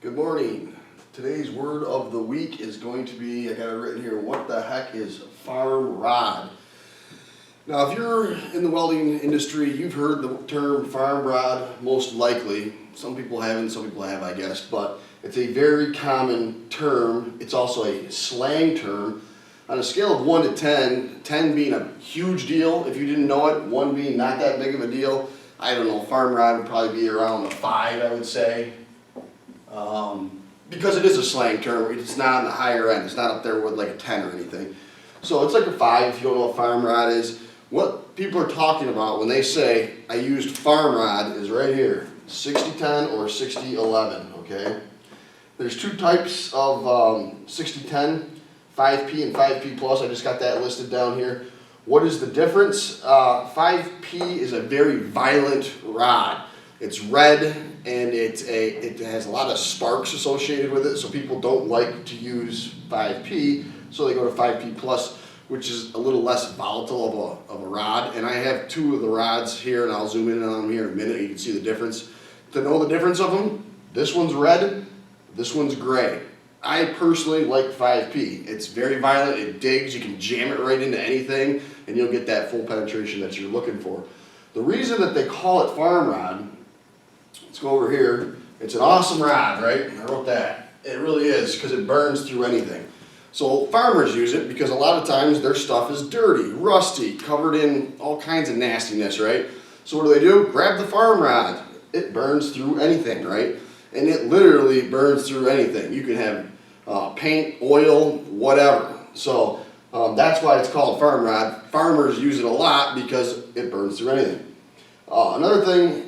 Good morning. Today's word of the week is going to be, I got it written here, what the heck is farm rod? Now, if you're in the welding industry, you've heard the term farm rod, most likely. Some people haven't, some people have, I guess, but it's a very common term. It's also a slang term. On a scale of 1 to 10, 10 being a huge deal, if you didn't know it, 1 being not that big of a deal, I don't know, farm rod would probably be around a 5, I would say. Because it is a slang term, it's not on the higher end, it's not up there with like a 10 or anything. So it's like a 5 if you don't know what farm rod is. What people are talking about when they say, I used farm rod, is right here, 6010 or 6011, okay? There's two types of 6010, 5P and 5P plus, I just got that listed down here. What is the difference? 5P is a very violent rod. It's red and it has a lot of sparks associated with it, so people don't like to use 5P, so they go to 5P plus, which is a little less volatile of a rod. And I have two of the rods here, and I'll zoom in on them here in a minute. You can see the difference. To know the difference of them, this one's red, this one's gray. I personally like 5P. It's very violent, it digs, you can jam it right into anything, and you'll get that full penetration that you're looking for. The reason that they call it farm rod, let's go over here. It's an awesome rod, right? I wrote that. It really is, because it burns through anything. So farmers use it because a lot of times their stuff is dirty, rusty, covered in all kinds of nastiness, right? So what do? Grab the farm rod. It burns through anything, right? And it literally burns through anything. You can have paint, oil, whatever. So that's why it's called farm rod. Farmers use it a lot because it burns through anything. Another thing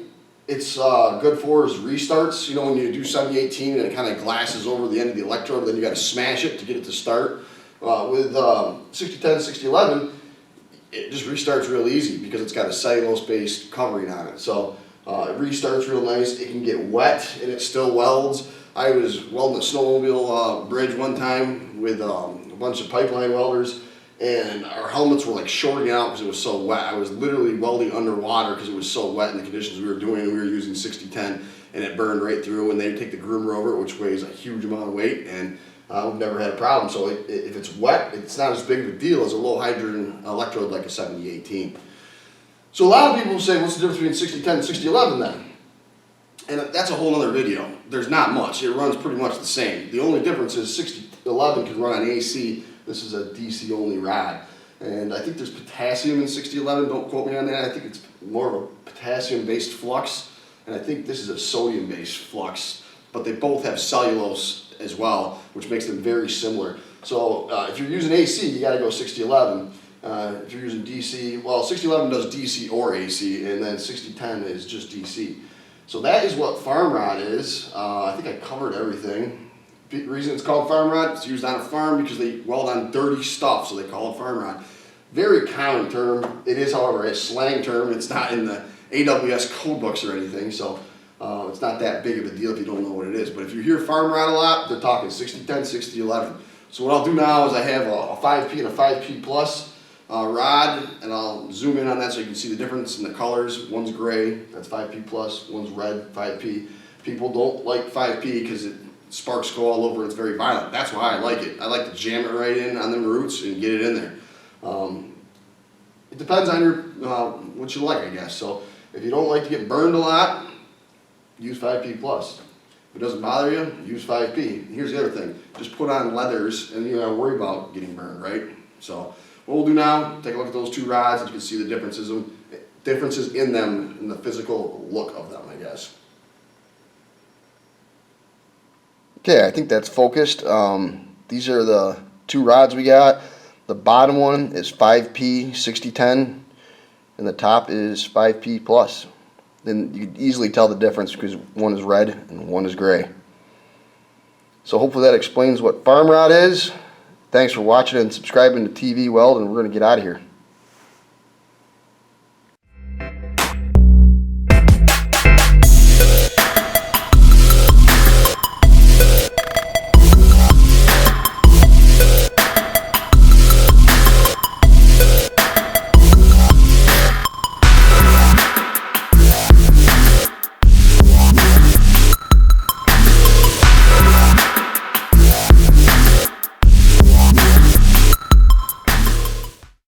it's good for is restarts. You know, when you do 7018 and it kind of glasses over the end of the electrode, then you got to smash it to get it to start. With 6010, 6011, it just restarts real easy because it's got a cellulose-based covering on it. So it restarts real nice. It can get wet and it still welds. I was welding a snowmobile bridge one time with a bunch of pipeline welders, and our helmets were like shorting out because it was so wet. I was literally welding underwater because it was so wet in the conditions we were doing, and we were using 6010, and it burned right through. And they take the groomer over it, which weighs a huge amount of weight, and we've never had a problem. So if it's wet, it's not as big of a deal as a low hydrogen electrode like a 7018. So a lot of people say, what's the difference between 6010 and 6011 then? And that's a whole other video. There's not much. It runs pretty much the same. The only difference is 6011 can run on AC. This is a DC only rod. And I think there's potassium in 6011, don't quote me on that. I think it's more of a potassium based flux, and I think this is a sodium based flux, but they both have cellulose as well, which makes them very similar. So if you're using AC, you gotta go 6011. If you're using DC, well, 6011 does DC or AC, and then 6010 is just DC. So that is what farm rod is. I think I covered everything. The reason it's called farm rod, it's used on a farm because they weld on dirty stuff, so they call it farm rod. Very common term. It is, however, a slang term. It's not in the AWS code books or anything, so it's not that big of a deal if you don't know what it is. But if you hear farm rod a lot, they're talking 6010, 6011. So what I'll do now is I have a 5P and a 5P plus rod, and I'll zoom in on that so you can see the difference in the colors. One's gray, that's 5P plus, one's red, 5P. People don't like 5P because sparks go all over, it's very violent. That's why I like it. I like to jam it right in on them roots and get it in there. It depends on your what you like, I guess. So if you don't like to get burned a lot, use 5P plus. If it doesn't bother you, use 5P. And here's the other thing, just put on leathers and you don't worry about getting burned, right? So what we'll do now, take a look at those two rods and you can see the differences in them, in the physical look of them, I guess. Okay, I think that's focused. These are the two rods we got. The bottom one is 5P 6010 and the top is 5P plus. Then you can easily tell the difference because one is red and one is gray. So hopefully that explains what farm rod is. Thanks for watching and subscribing to TV Weld, and we're going to get out of here.